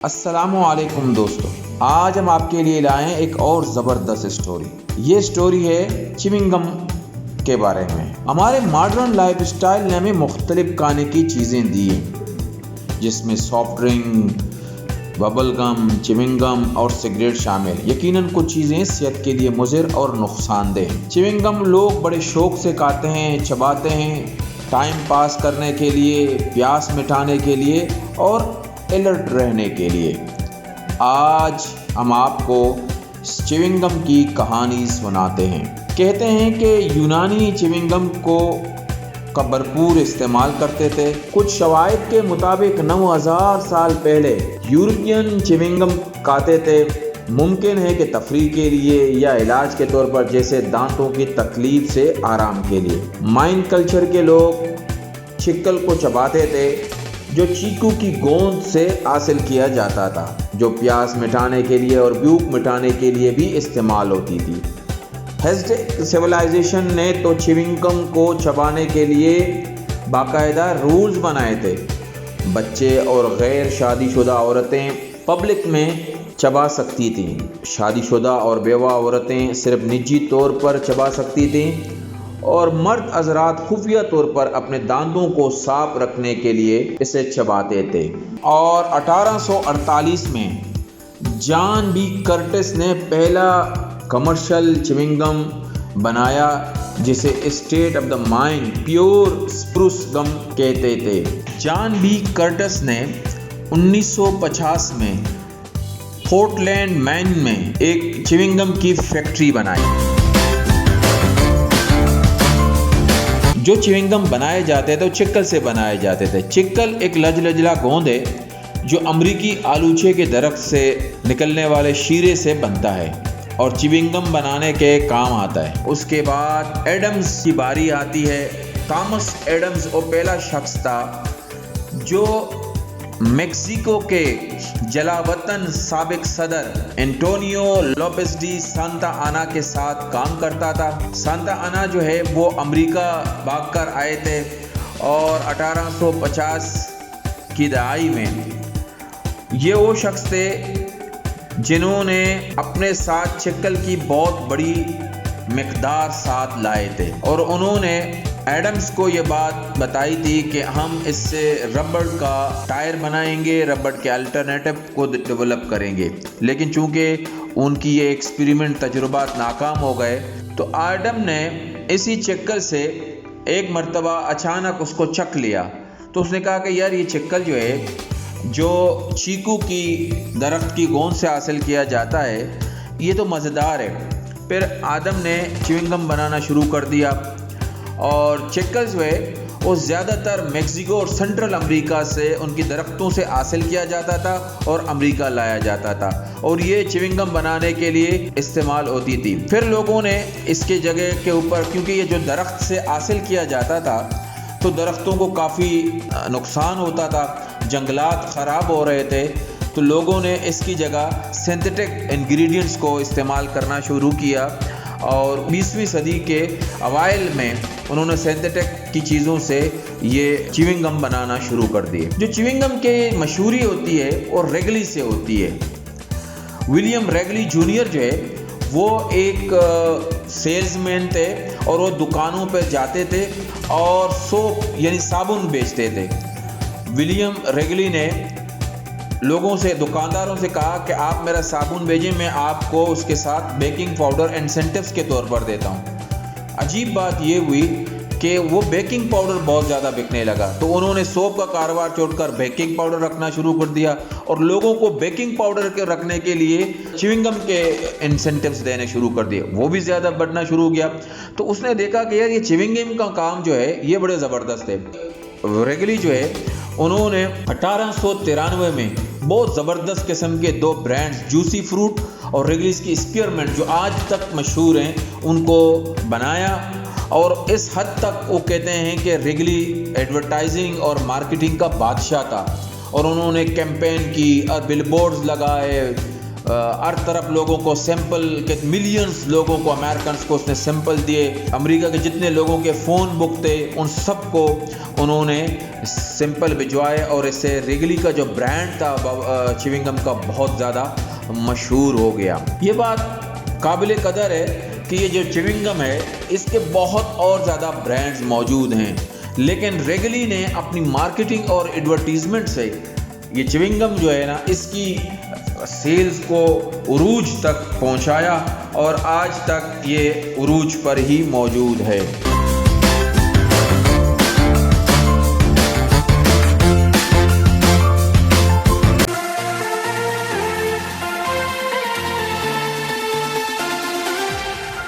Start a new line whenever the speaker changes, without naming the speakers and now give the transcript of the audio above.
السلام علیکم دوستو، آج ہم آپ کے لیے لائے ہیں ایک اور زبردست اسٹوری۔ یہ اسٹوری ہے چیونگ گم کے بارے میں۔ ہمارے ماڈرن لائف اسٹائل نے ہمیں مختلف کھانے کی چیزیں دی ہیں، جس میں soft drink, bubble gum, chewing گم اور سگریٹ شامل۔ یقیناً کچھ چیزیں صحت کے لیے مضر اور نقصان دہ ہیں۔ چیونگ گم لوگ بڑے شوق سے کھاتے ہیں، چباتے ہیں، ٹائم پاس کرنے کے لیے، پیاس مٹانے کے لیے اور الرٹ رہنے کے لیے۔ آج ہم آپ کو چیونگ گم کی کہانی سناتے ہیں۔ کہتے ہیں کہ یونانی چیونگ گم کا بھرپور استعمال کرتے تھے۔ کچھ شواہد کے مطابق 9000 سال پہلے یورپین چیونگ گم کھاتے تھے۔ ممکن ہے کہ تفریح کے لیے یا علاج کے طور پر، جیسے دانتوں کی تکلیف سے آرام کے لیے۔ مائن کلچر کے لوگ چکل کو چباتے تھے، جو چیکو کی گوند سے حاصل کیا جاتا تھا، جو پیاس مٹانے کے لیے اور بھوک مٹانے کے لیے بھی استعمال ہوتی تھی۔ ہیزٹیک سویلائزیشن نے تو چیونگ گم کو چبانے کے لیے باقاعدہ رولز بنائے تھے۔ بچے اور غیر شادی شدہ عورتیں پبلک میں چبا سکتی تھیں۔ شادی شدہ اور بیوہ عورتیں صرف نجی طور پر چبا سکتی تھیں، اور مرد حضرات خفیہ طور پر اپنے دانتوں کو صاف رکھنے کے لیے اسے چباتے تھے۔ اور 1848 میں جان بی کرٹس نے پہلا کمرشل چیونگ گم بنایا، جسے state of the mine pure spruce گم کہتے تھے۔ جان بی کرٹس نے 1950 میں پورٹلینڈ مین میں ایک چیونگ گم کی فیکٹری بنائی۔ جو چیونگ گم بنائے جاتے تھے وہ چکل سے بنائے جاتے تھے۔ چکل ایک لجلجلا گوند ہے جو امریکی آلوچے کے درخت سے نکلنے والے شیرے سے بنتا ہے اور چیونگ گم بنانے کے کام آتا ہے۔ اس کے بعد ایڈمز کی باری آتی ہے۔ تھامس ایڈمز وہ پہلا شخص تھا جو میکسیکو کے جلا وطن سابق صدر انٹونیو لوپس ڈی سانتا آنا کے ساتھ کام کرتا تھا۔ سانتا آنا جو ہے وہ امریکہ بھاگ کر آئے تھے، اور 1850 کی دہائی میں یہ وہ شخص تھے جنہوں نے اپنے ساتھ چکل کی بہت بڑی مقدار ساتھ لائے تھے، اور انہوں نے ایڈمز کو یہ بات بتائی تھی کہ ہم اس سے ربڑ کا ٹائر بنائیں گے، ربڑ کے الٹرنیٹو کو ڈیولپ کریں گے۔ لیکن چونکہ ان کی یہ ایکسپیریمنٹ تجربات ناکام ہو گئے، تو ایڈم نے اسی چکل سے ایک مرتبہ اچانک اس کو چکھ لیا۔ تو اس نے کہا کہ یار، یہ چکل جو ہے، جو چیکو کی درخت کی گوند سے حاصل کیا جاتا ہے، یہ تو مزیدار ہے۔ پھر آدم نے چیونگ گم بنانا شروع کر دیا، اور چکلز جو ہے وہ زیادہ تر میکسیکو اور سنٹرل امریکہ سے ان کی درختوں سے حاصل کیا جاتا تھا اور امریکہ لایا جاتا تھا، اور یہ چیونگ گم بنانے کے لیے استعمال ہوتی تھی۔ پھر لوگوں نے اس کے جگہ کے اوپر، کیونکہ یہ جو درخت سے حاصل کیا جاتا تھا تو درختوں کو کافی نقصان ہوتا تھا، جنگلات خراب ہو رہے تھے، تو لوگوں نے اس کی جگہ سنتھیٹک انگریڈینٹس کو استعمال کرنا شروع کیا، اور 20ویں صدی کے اوائل میں انہوں نے سنتھیٹک کی چیزوں سے یہ چیونگ گم بنانا شروع کر دیے۔ جو چیونگ گم کی مشہوری ہوتی ہے وہ ریگلی سے ہوتی ہے۔ ولیم ریگلی جونیئر جو ہے وہ ایک سیلز مین تھے، اور وہ دکانوں پہ جاتے تھے اور سوپ یعنی صابن بیچتے تھے۔ ولیم ریگلی نے لوگوں سے، دکانداروں سے کہا کہ آپ میرا صابن بھیجیں، میں آپ کو اس کے ساتھ بیکنگ پاؤڈر انسینٹیوز کے طور پر دیتا ہوں۔ عجیب بات یہ ہوئی کہ وہ بیکنگ پاؤڈر بہت زیادہ بکنے لگا، تو انہوں نے سوپ کا کاروبار چھوڑ کر بیکنگ پاؤڈر رکھنا شروع کر دیا، اور لوگوں کو بیکنگ پاؤڈر کے رکھنے کے لیے چیونگ گم کے انسینٹیوز دینے شروع کر دیے۔ وہ بھی زیادہ بڑھنا شروع ہو گیا۔ تو اس نے دیکھا کہ یار، یہ چیونگ گم کا کام جو ہے یہ بڑے زبردست ہے۔ ریگلی جو ہے انہوں نے 1893 میں بہت زبردست قسم کے 2 برانڈز، جوسی فروٹ اور ریگلیز کی اسپیئرمنٹ، جو آج تک مشہور ہیں، ان کو بنایا۔ اور اس حد تک وہ کہتے ہیں کہ ریگلی ایڈورٹائزنگ اور مارکیٹنگ کا بادشاہ تھا، اور انہوں نے کیمپین کی اور بل بورڈز لگائے، ہر طرف لوگوں کو سیمپل کے ملینز لوگوں کو امریکنز کو اس نے سیمپل دیے. امریکہ کے جتنے لوگوں کے فون بک تھے ان سب کو انہوں نے سیمپل بھجوائے اور اس سے ریگلی کا جو برانڈ تھا چیونگ گم کا بہت زیادہ مشہور ہو گیا. یہ بات قابل قدر ہے کہ یہ جو چیونگ گم ہے اس کے بہت اور زیادہ برانڈز موجود ہیں، لیکن ریگلی نے اپنی مارکیٹنگ اور ایڈورٹیزمنٹ سے یہ چیونگ گم جو ہے نا اس کی سیلز کو عروج تک پہنچایا اور آج تک یہ عروج پر ہی موجود ہے.